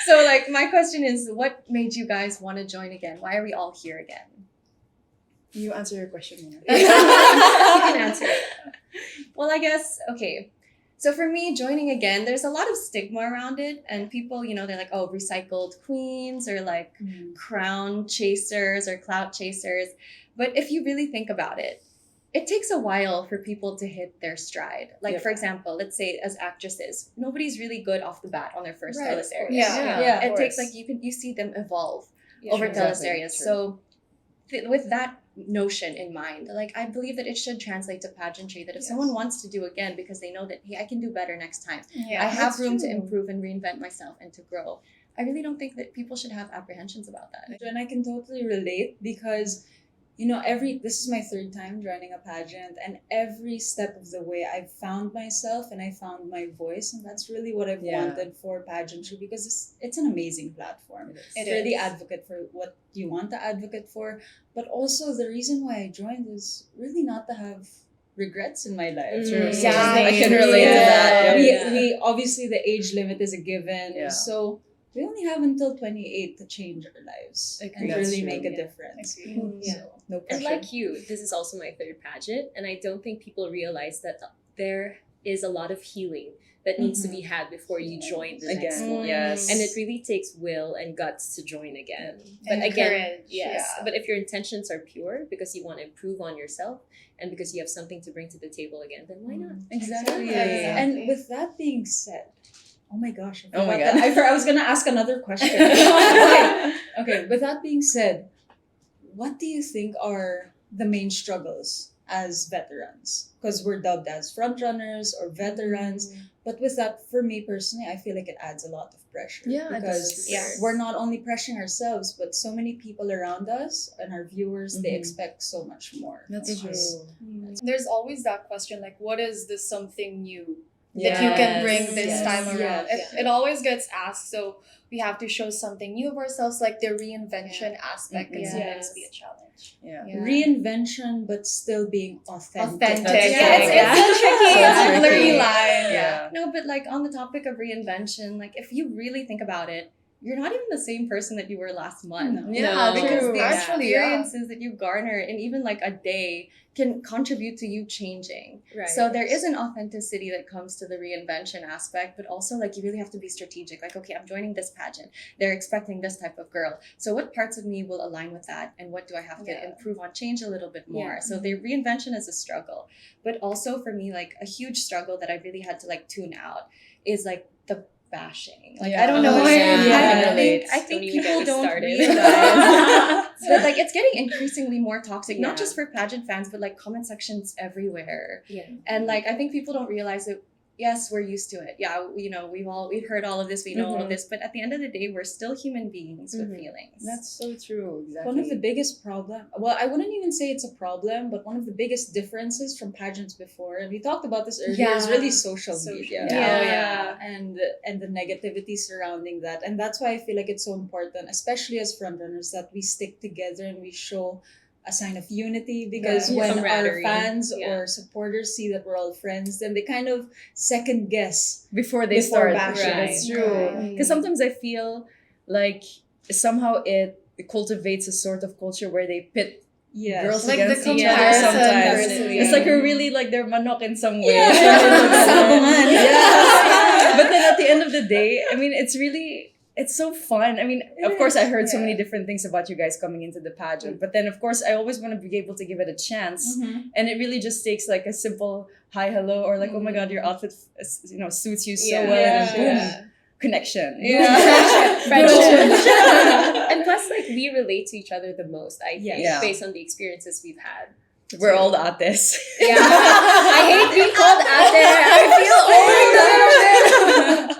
So like my question is, what made you guys want to join again? Why are we all here again? You answer your question, Mona. You can answer it. Well, I guess, okay. So for me, joining again, there's a lot of stigma around it. And people, they're like, oh, recycled queens or like crown chasers or clout chasers. But if you really think about it, it takes a while for people to hit their stride. Like, for example, let's say as actresses, nobody's really good off the bat on their first teleseries. Yeah, It takes like, you see them evolve over teleseries. So with that notion in mind, like I believe that it should translate to pageantry, that if someone wants to do again because they know that, hey, I can do better next time, I have room to improve and reinvent myself and to grow, I really don't think that people should have apprehensions about that. And I can totally relate because this is my third time joining a pageant, and every step of the way I've found myself and I found my voice, and that's really what I've wanted for pageantry, because it's an amazing platform. It's really advocate for what you want to advocate for, but also the reason why I joined is really not to have regrets in my life. True. So I can relate to that. We obviously the age limit is a given, so we only have until 28 to change our lives and really make a difference. So, no pressure. And like you, this is also my third pageant, and I don't think people realize that there is a lot of healing that needs to be had before you join the next one. Yes. And it really takes will and guts to join again. And But again, courage. yes. But if your intentions are pure because you want to improve on yourself and because you have something to bring to the table again, then why not? Exactly. Exactly. And with that being said, oh my gosh, Oh my God. I was gonna ask another question. Okay. With that being said, what do you think are the main struggles as veterans? Because we're dubbed as frontrunners or veterans. But with that, for me personally, I feel like it adds a lot of pressure. Yeah, because we're not only pressuring ourselves, but so many people around us and our viewers, they expect so much more. That's true. There's always that question, like, what is this something new that you can bring this time around? It always gets asked, so we have to show something new of ourselves, like the reinvention aspect can sometimes be a challenge. Reinvention, but still being authentic. It's So a blurry tricky. line. No, but like on the topic of reinvention, like if you really think about it, you're not even the same person that you were last month. Because true. the Actually, experiences that you garner in even like a day can contribute to you changing. Right. So there is an authenticity that comes to the reinvention aspect, but also like you really have to be strategic. Like, okay, I'm joining this pageant. They're expecting this type of girl. So what parts of me will align with that? And what do I have to improve on, change a little bit more? So the reinvention is a struggle. But also for me, like a huge struggle that I really had to like tune out is like the bashing. Like I don't know. I think people don't realize that like it's getting increasingly more toxic, not just for pageant fans, but like comment sections everywhere. And like I think people don't realize that yes, we're used to it. Yeah, we've heard all of this, we know all of this, but at the end of the day, we're still human beings with feelings. That's so true. Exactly. One of the biggest I wouldn't even say it's a problem, but one of the biggest differences from pageants before, and we talked about this earlier, is really social media. And the negativity surrounding that. And that's why I feel like it's so important, especially as frontrunners, that we stick together and we show a sign of unity, because when our fans or supporters see that we're all friends, then they kind of second guess before they start. bashing. That's true. Because sometimes I feel like somehow it cultivates a sort of culture where they pit girls like against the each other sometimes. It's like you're really like their manok in some way. But then at the end of the day, I mean, it's so fun. I mean, of course, I heard so many different things about you guys coming into the pageant. But then, of course, I always want to be able to give it a chance. And it really just takes like a simple hi, hello, or like, oh my God, your outfit suits you so well. And then boom, connection. Friendship. And plus, like, we relate to each other the most, I think, based on the experiences we've had. We're all the ates. I hate being called ate. I feel old.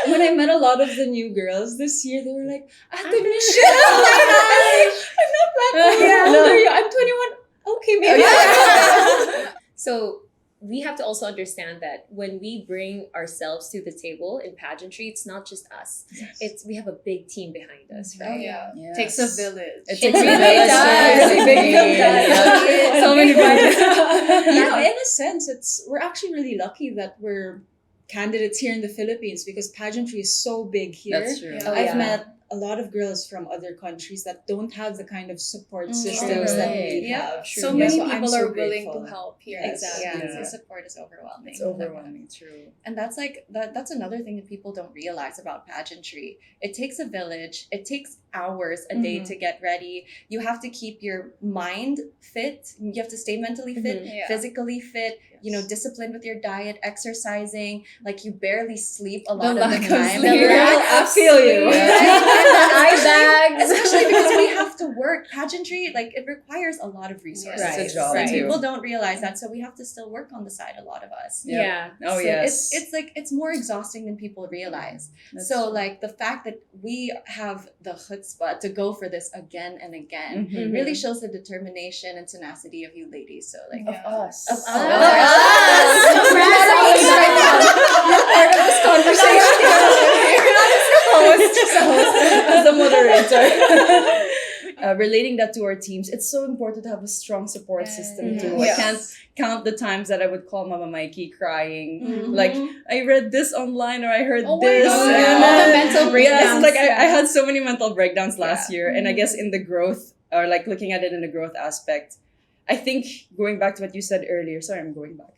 When I met a lot of the new girls this year, they were like, Ate Michelle! I'm not that old. How old are you? I'm 21. Okay, maybe. So, we have to also understand that when we bring ourselves to the table in pageantry, it's not just us. It's we have a big team behind us, right? Yes. Takes a village. It takes a really village. does. Really big village. So many people. You know, in a sense, we're actually really lucky that we're candidates here in the Philippines because pageantry is so big here. That's true. Yeah. I've met a lot of girls from other countries that don't have the kind of support systems that we Yeah. have. So Yeah, many I'm people so are willing grateful. to help here. Exactly. Yeah, Yeah. the support is overwhelming. It's overwhelming, true. And that's like that's another thing that people don't realize about pageantry. It takes a village. It takes hours a day to get ready. You have to keep your mind fit. You have to stay mentally fit, Yeah. physically fit, you know, disciplined with your diet, exercising. Like you barely sleep a lot The of the lack of time. sleep. I feel you. Especially because we have to work. Pageantry, like it requires a lot of resources. Right. It's a job Right. too. People don't realize that, so we have to still work on the side. A lot of us. Yeah. Oh So yes. it's like it's more exhausting than people realize. That's So true. like the fact that we have the chutzpah to go for this again and again Mhm. really shows the determination and tenacity of you ladies. So like Yeah. us. of us. Congrats, Alex, right now. You're part of this conversation. As a moderator. Relating that to our teams, it's so important to have a strong support system too. Yes. I can't count the times that I would call Mama Mikey crying. Mhm. Like, I read this online or I heard Oh my this. God. and All the then- mental Yes, breakdowns. like I had so many mental breakdowns last year. And I guess Mm-hmm. in the growth, or like looking at it in the growth aspect, I think going back to what you said earlier, sorry, I'm going back.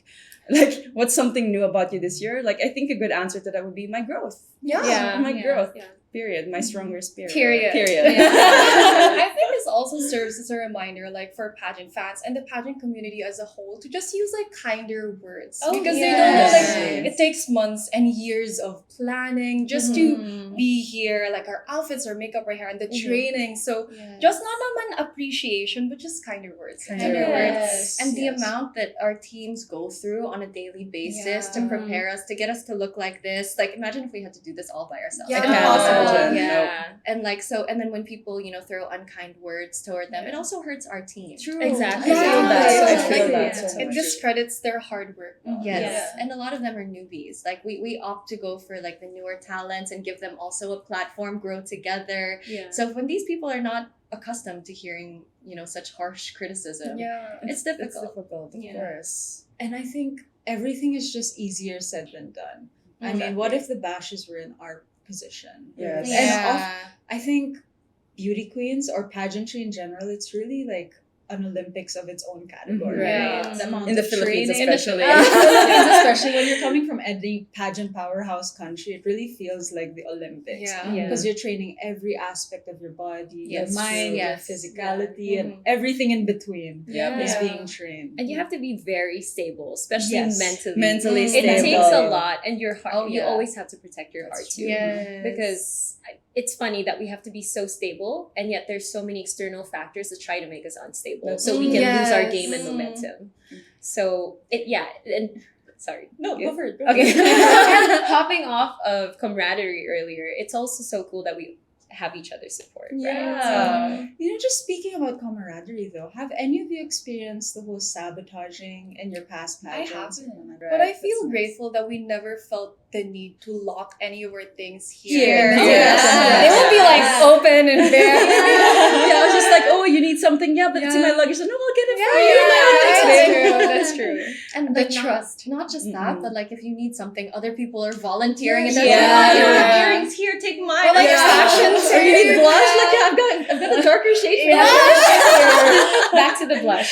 Like, what's something new about you this year? Like, I think a good answer to that would be my growth. Yeah. My growth. Yeah. Period. My stronger spirit. Period. Period. I think this also serves as a reminder, like for pageant fans and the pageant community as a whole, to just use like kinder words Oh, because yes. they don't know Yes. like it takes months and years of planning just to be here, like our outfits, our makeup, our hair, and the training. So just not naman appreciation, but just kinder words. Kinder words. And the Yes. amount that our teams go through on a daily basis to Yeah. prepare us, to get us to look like this. Like, imagine if we had to do this all by ourselves. Yeah. Like, Can't impossible. imagine. Yeah. And like, so, and then when people, you know, throw unkind words toward them, it also hurts our team. True. Exactly. I feel that. I feel Like, that so it much. discredits their hard work. Yes. Yeah. And a lot of them are newbies. Like we opt to go for like the newer talents and give them also a platform, grow together. Yeah. So when these people are not accustomed to hearing, you know, such harsh criticism, Yeah. it's difficult. It's difficult, of Yeah. course. And I think everything is just easier said than done. I mean, what if the bashes were in our position? Yes. And I think beauty queens or pageantry in general, it's really like an Olympics of its own category. Mhm. Yeah. Right? The amount In the of Philippines training- especially. In the Philippines especially, when you're coming from any pageant powerhouse country, it really feels like the Olympics. Yeah. Yeah. Because you're training every aspect of your body, Yes, your mind, true. your Yes. physicality, Yeah. and everything in between Yeah. is Yeah. being trained. And you have to be very stable, especially Yes. mentally. Mentally Mm. It stable. takes a lot, and your heart. Oh, You yeah. always have to protect your heart That's too. Yes. Because it's funny that we have to be so stable, and yet there's so many external factors that try to make us unstable, That's so we can lose our Yes. game and momentum. So and sorry. No, Yeah. go for it. Okay. Hopping off of camaraderie earlier, it's also so cool that we have each other's support. Right? Yeah. You know, just speaking about camaraderie though, have any of you experienced the whole sabotaging in your past I pageants? haven't. Right. But I feel That's nice. grateful that we never felt the need to lock any of our things Here. here. Oh, Yeah. They would be like open and bare. Yeah, I was just like, oh, you need something? Yeah, but it's in my luggage. No, I'll get it for you. That's true. And The like trust. not just Mhm. that, but like if you need something, other people are volunteering and they're Yeah. like, oh, you have Yeah. earrings here, take mine. Or, like, Yeah. fashions. Or you need blush? Like, yeah, I've got a darker shade for Back to the blush.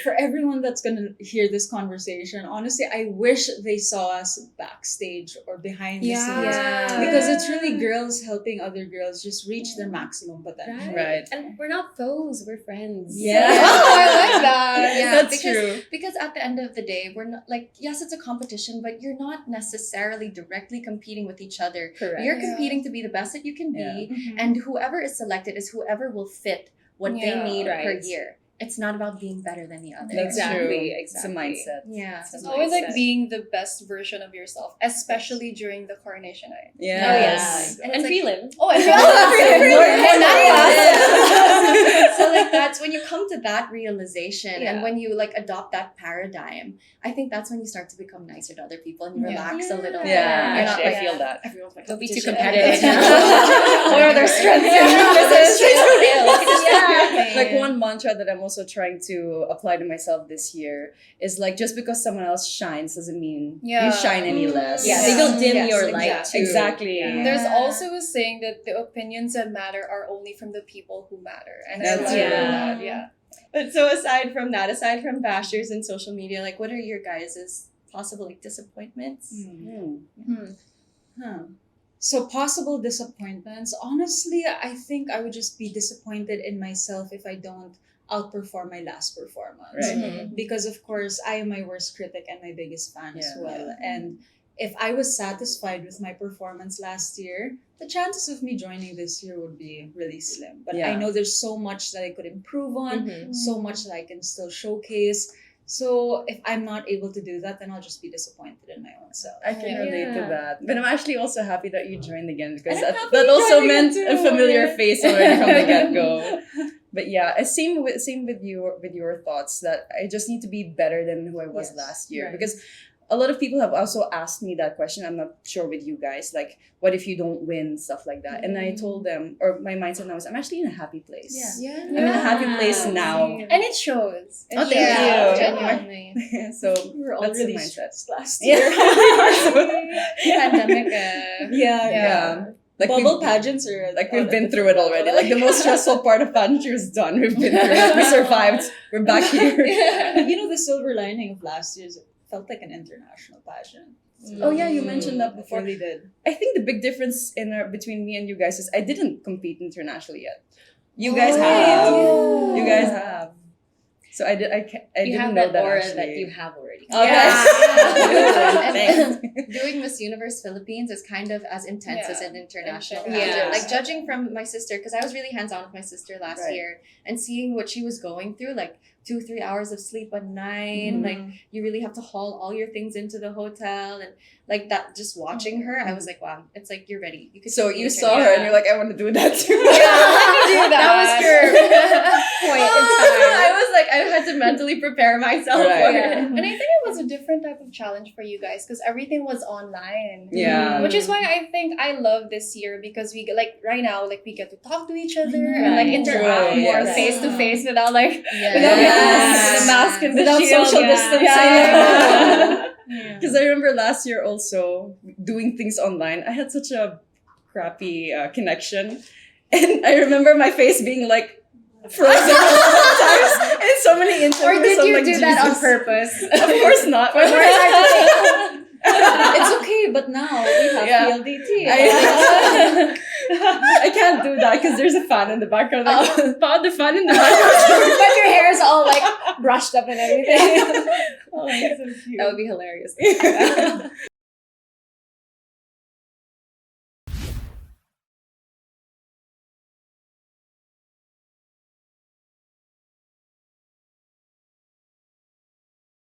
For everyone that's gonna hear this conversation, honestly, I wish they saw us backstage or behind the scenes. Yeah. Because it's really girls helping other girls just reach their maximum potential. Right. And we're not foes, we're friends. Yeah. Oh, I like that. Yeah, That's because, true. Because at the end of the day, we're not like, yes, it's a competition, but you're not necessarily directly competing with each other. Correct. You're Yeah. competing to be the best that you can be, Yeah. and whoever is selected is whoever will fit what Yeah. they need per Right. year. it's not about being better than the other. That's Exactly, true. exactly. It's a mindset. Yeah. It's It's always like mindset. being the best version of yourself, especially during the coronation night. Yes. Oh yeah, And and it's like- prelim. Oh, and So like that's when you come to that realization Yeah. and when you like adopt that paradigm, I think that's when you start to become nicer to other people and you Yeah. relax a little bit. Yeah, You're not actually, I like, feel that. everyone's my Don't be too competition. competitive. What are their strengths and weaknesses? Like one mantra that I'm also trying to apply to myself this year is like just because someone else shines doesn't mean Yeah. you shine any less. Yeah, they will dim Yes, your light exactly. too. Exactly. Yeah. There's also a saying that the opinions that matter are only from the people who matter. And I That's love true. that. Yeah. But so aside from that, aside from bashers and social media, like what are your guys' possible like disappointments? So possible disappointments. Honestly, I think I would just be disappointed in myself if I don't outperform my last performance. Right. Mhm. Because of course I am my worst critic and my biggest fan as Yeah. well. And if I was satisfied with my performance last year, the chances of me joining this year would be really slim. But I Yeah. know there's so much that I could improve on, Mhm. so much that I can still showcase. So if I'm not able to do that, then I'll just be disappointed in my own self. I can Yeah. relate to that. But I'm actually also happy that you joined again because And I'm that, happy that you also joined meant again a too, familiar yeah. face already from the get-go. But yeah, same with your thoughts that I just need to be better than who I was Yes, last year. right. Because a lot of people have also asked me that question. I'm not sure with you guys, like what if you don't win, stuff like that. And I told them, or my mindset now is I'm actually in a happy place. Yeah. I'm in a happy place now. And it shows. Oh, thank Yeah, you. genuinely. So We were all that's the really mindset. stressed last year. Pandemic. Yeah. Yeah. Like Bubble we've- pageants are Like we've been through it already. Like the most stressful part of pageantry is done. We've been through it. We survived. We're back here. But you know, the silver lining of last year's it felt like an international pageant. Oh yeah, you mentioned that It before. really did. I think the big difference between me and you guys is I didn't compete internationally yet. You guys have. yeah. You guys have. So I You didn't have know that that aura actually. that you have already. Oh, Yeah. Thanks. Doing Miss Universe Philippines is kind of as intense as an international Yeah. pageant. Yeah. Like judging from my sister, because I was really hands-on with my sister last Right. year, and seeing what she was going through, like 2-3 hours of sleep a night, Mhm. like you really have to haul all your things into the hotel, and like that. Just watching her, I was like, wow, it's like you're ready. You could. So be you an saw her and you're like, I want to do that too. Yeah, that. was your point in time. I was like, I had to mentally prepare myself Right. for Yeah. it. And I think it was a different type of challenge for you guys because everything was online. Yeah. Which is why I think I love this year because we get like right now like we get to talk to each other and like Right. interact True, more yes. face to face without like Without the mask and the Without shield, social yeah. distancing. Yeah. Because I remember last year also doing things online. I had such a crappy connection. And I remember my face being like frozen a lot of times in so many interviews. Or did I'm you like, do that on Jesus. purpose? Of course not. It's okay, but now we have Yeah. PLDT. I can't do that because there's a fan in the background. Like, found the fan in the background. But your hair is all like brushed up and everything. Oh, it's so cute. That would be hilarious.